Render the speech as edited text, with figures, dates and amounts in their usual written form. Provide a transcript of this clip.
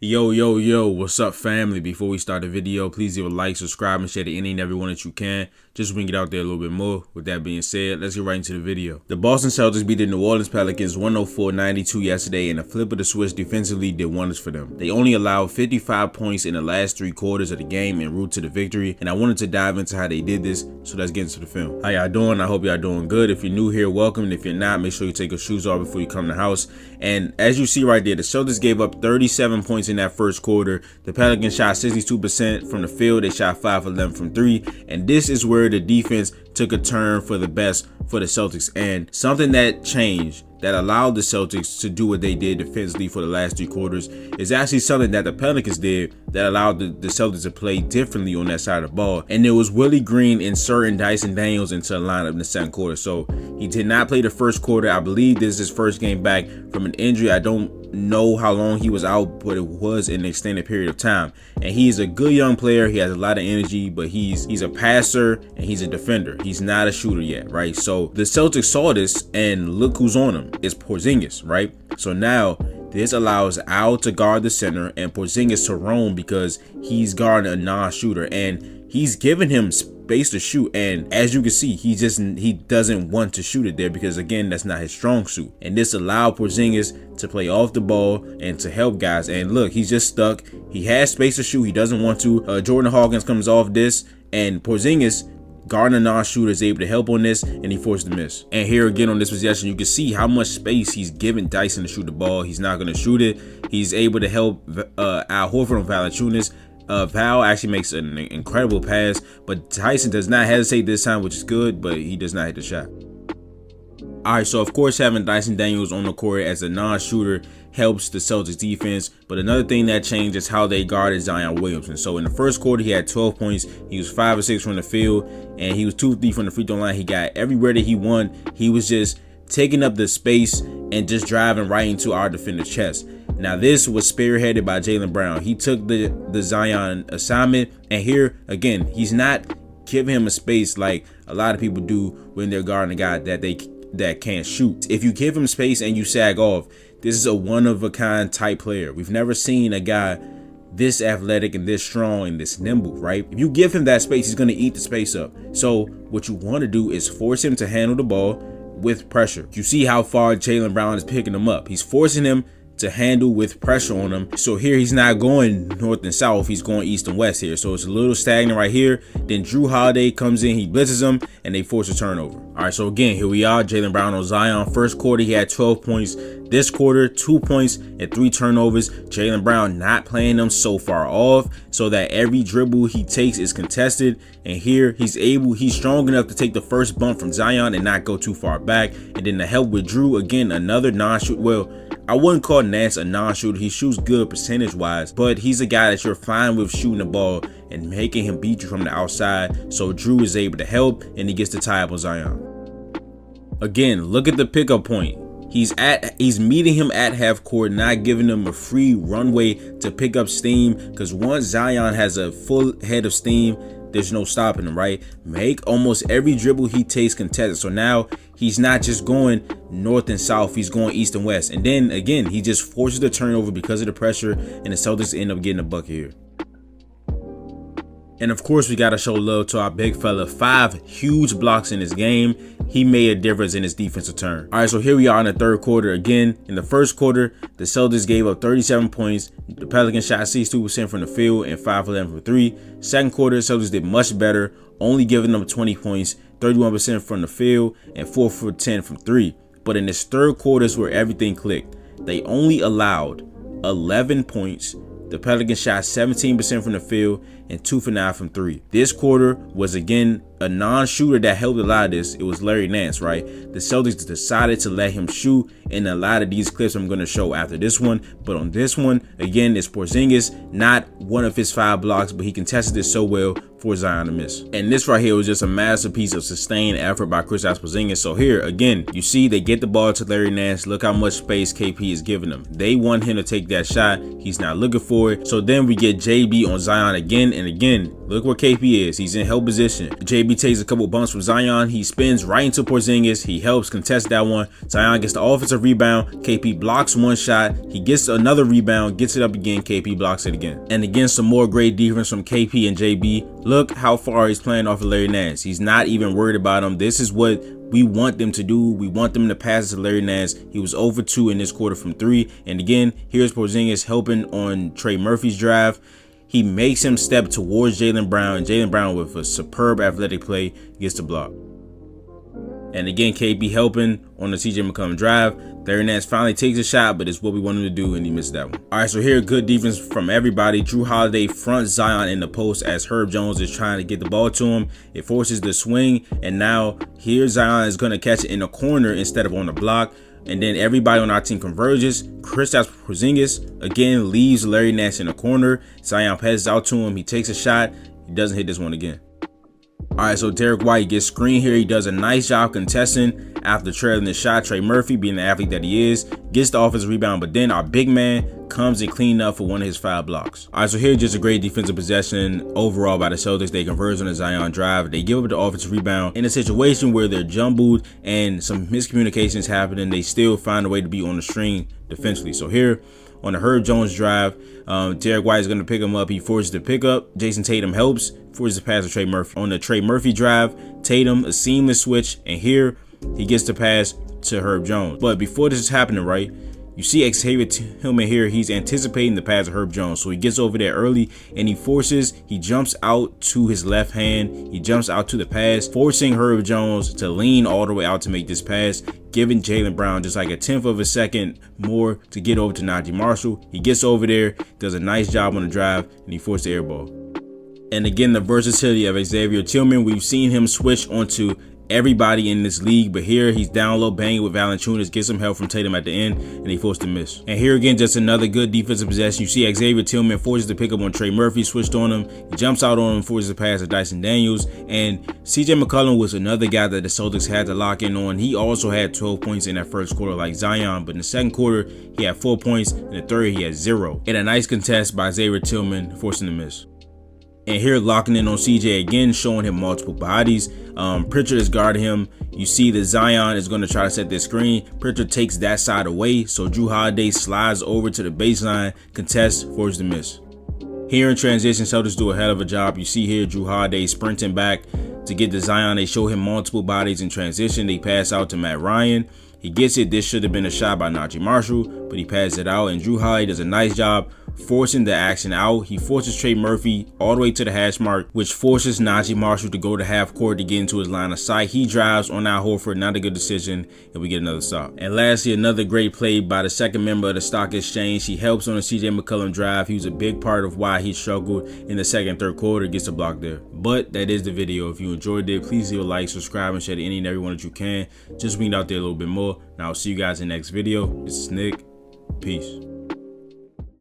Yo, what's up, family? Before we start the video, please leave a like, subscribe, and share to any and everyone that you can. Just bring it out there a little bit more. With that being said, let's get right into the video. The Boston Celtics beat the New Orleans Pelicans 104-92 yesterday, and a flip of the switch defensively did wonders for them. They only allowed 55 points in the last 3 quarters of the game en route to the victory, and I wanted to dive into how they did this, so let's get into the film. How y'all doing? I hope y'all doing good. If you're new here, welcome, and if you're not, make sure you take your shoes off before you come to the house. And as you see right there, the Celtics gave up 37 points in that first quarter. The Pelicans shot 62% from the field. They shot 5 of 11 from 3, and this is where the defense took a turn for the best for the Celtics, and something that changed that allowed the Celtics to do what they did defensively for the last 3 quarters is actually something that the Pelicans did that allowed the Celtics to play differently on that side of the ball. And it was Willie Green inserting Dyson Daniels into the lineup in the second quarter. So he did not play the first quarter. I believe this is his first game back from an injury. I don't know how long he was out, but it was an extended period of time. And he's a good young player. He has a lot of energy, but he's a passer and he's a defender. He's not a shooter yet, right? So the Celtics saw this, and look who's on him. It's Porzingis, right? So now this allows Al to guard the center and Porzingis to roam because he's guarding a non-shooter, and he's giving him space to shoot. And as you can see, he doesn't want to shoot it there because, again, that's not his strong suit. And this allowed Porzingis to play off the ball and to help guys. And look, he's just stuck. He has space to shoot. He doesn't want to. Jordan Hawkins comes off this, and Porzingis, guarding a non-shooter, is able to help on this, and he forced the miss. And here again on this possession, you can see how much space he's giving Dyson to shoot the ball. He's not going to shoot it. He's able to help Al Horford on Valanciunas. Val actually makes an incredible pass, but Tyson does not hesitate this time, which is good, but he does not hit the shot. Alright, so of course having Dyson Daniels on the court as a non-shooter helps the Celtics defense, but another thing that changed is how they guarded Zion Williamson. So in the first quarter, he had 12 points. He was 5 of 6 from the field, and he was 2 of 3 from the free throw line. He got everywhere that he won. He was just taking up the space and just driving right into our defender's chest. Now this was spearheaded by Jaylen Brown. He took the Zion assignment, and here again, he's not giving him a space like a lot of people do when they're guarding a guy that can't shoot. If you give him space and you sag off, this is a one-of-a-kind type player. We've never seen a guy this athletic and this strong and this nimble, right? If you give him that space, he's going to eat the space up. So what you want to do is force him to handle the ball with pressure. You see how far Jaylen Brown is picking him up. He's forcing him to handle with pressure on him. So here he's not going north and south, he's going east and west here. So it's a little stagnant right here. Then Drew Holiday comes in, he blitzes him, and they force a turnover. All right, so again, here we are, Jaylen Brown on Zion. First quarter, he had 12 points. This quarter, 2 points and 3 turnovers. Jaylen Brown not playing them so far off so that every dribble he takes is contested. And here he's strong enough to take the first bump from Zion and not go too far back. And then to help with Drew, again, another non-shoot. Well, I wouldn't call Nance a non-shooter. He shoots good percentage-wise, but he's a guy that you're fine with shooting the ball and making him beat you from the outside. So Drew is able to help, and he gets the tie up on Zion. Again, look at the pickup point. He's meeting him at half court, not giving him a free runway to pick up steam, because once Zion has a full head of steam, there's no stopping him, right? Make almost every dribble he takes contested. So now he's not just going north and south, he's going east and west. And then again, he just forces the turnover because of the pressure, and the Celtics end up getting a bucket here. And of course, we got to show love to our big fella. 5 huge blocks in this game. He made a difference in his defensive turn. All right, so here we are in the third quarter. Again, in the first quarter, the Celtics gave up 37 points. The Pelicans shot 62% from the field and 5 of 11 from 3. Second quarter, the Celtics did much better, only giving them 20 points, 31% from the field, and 4 for 10 from 3. But in this third quarter is where everything clicked. They only allowed 11 points. The Pelicans shot 17% from the field and 2 for 9 from 3. This quarter was again a non-shooter that helped a lot of this. It was Larry Nance, right? The Celtics decided to let him shoot in a lot of these clips I'm going to show after this one. But on this one, again, it's Porzingis, not one of his 5 blocks, but he contested it so well for Zion to miss. And this right here was just a masterpiece of sustained effort by Kristaps Porzingis. So here, again, you see they get the ball to Larry Nance. Look how much space KP is giving them. They want him to take that shot. He's not looking for it. So then we get JB on Zion again and again. Look where KP is. He's in help position. JB takes a couple bumps from Zion. He spins right into Porzingis. He helps contest that one. Zion gets the offensive rebound. KP blocks one shot. He gets another rebound, gets it up again. KP blocks it again. And again, some more great defense from KP and JB. Look how far he's playing off of Larry Nance. He's not even worried about him. This is what we want them to do. We want them to pass it to Larry Nance. He was 0 for 2 in this quarter from 3. And again, here's Porzingis helping on Trey Murphy's drive. He makes him step towards Jaylen Brown, and Jaylen Brown, with a superb athletic play, gets the block. And again, KP helping on the CJ McCollum drive. Larry Nance finally takes a shot, but it's what we want him to do, and he missed that one. All right, so here, good defense from everybody. Jrue Holiday fronts Zion in the post as Herb Jones is trying to get the ball to him. It forces the swing, and now here Zion is going to catch it in the corner instead of on the block. And then everybody on our team converges. Kristaps Porzingis again leaves Larry Nance in the corner. Zion passes out to him. He takes a shot. He doesn't hit this one again. All right, so Derek White gets screened here. He does a nice job contesting after trailing the shot. Trey Murphy, being the athlete that he is, gets the offensive rebound, but then our big man comes and clean up for one of his 5 blocks. All right, so here's just a great defensive possession overall by the Celtics. They converge on the Zion drive. They give up the offensive rebound in a situation where they're jumbled and some miscommunications happening. They still find a way to be on the string defensively. So here on the Herb Jones drive, Derek White is going to pick him up. He forces the pickup. Jason Tatum helps, forces the pass to Trey Murphy. On the Trey Murphy drive, Tatum, a seamless switch, and here he gets the pass to Herb Jones. But before this is happening, right, you see Xavier Tillman here. He's anticipating the pass of Herb Jones. So he gets over there early and he jumps out to his left hand. He jumps out to the pass, forcing Herb Jones to lean all the way out to make this pass, giving Jaylen Brown just like a 1/10 of a second more to get over to Najee Marshall. He gets over there, does a nice job on the drive, and he forced the air ball. And again, the versatility of Xavier Tillman. We've seen him switch onto everybody in this league, but here he's down low banging with Valanciunas, gets some help from Tatum at the end, and he forced a miss. And here again, just another good defensive possession. You see Xavier Tillman forces the pickup on Trey Murphy, switched on him, he jumps out on him, forces the pass to Dyson Daniels, and CJ McCollum was another guy that the Celtics had to lock in on. He also had 12 points in that first quarter like Zion, but in the second quarter, he had 4 points, in the third, he had 0. And a nice contest by Xavier Tillman, forcing the miss. And here locking in on CJ again, showing him multiple bodies. Pritchard is guarding him. You see that Zion is going to try to set this screen. Pritchard takes that side away, so Jrue Holiday slides over to the baseline, contests, forces the miss. Here in transition, Celtics do a hell of a job. You see here Jrue Holiday sprinting back to get to Zion. They show him multiple bodies in transition. They pass out to Matt Ryan. He gets it. This should have been a shot by Najee Marshall, but he passed it out, and Jrue Holiday does a nice job forcing the action out. He forces Trey Murphy all the way to the hash mark, which forces Najee Marshall to go to half court to get into his line of sight. He drives on Al Horford, not a good decision, and we get another stop. And lastly, another great play by the second member of the Stock Exchange. He helps on the CJ McCollum drive. He was a big part of why he struggled in the second and third quarter, gets a block there. But that is the video. If you enjoyed it, please leave a like, subscribe, and share to any and everyone that you can. Just bring it out there a little bit more. Now I'll see you guys in the next video. This is Nick. Peace.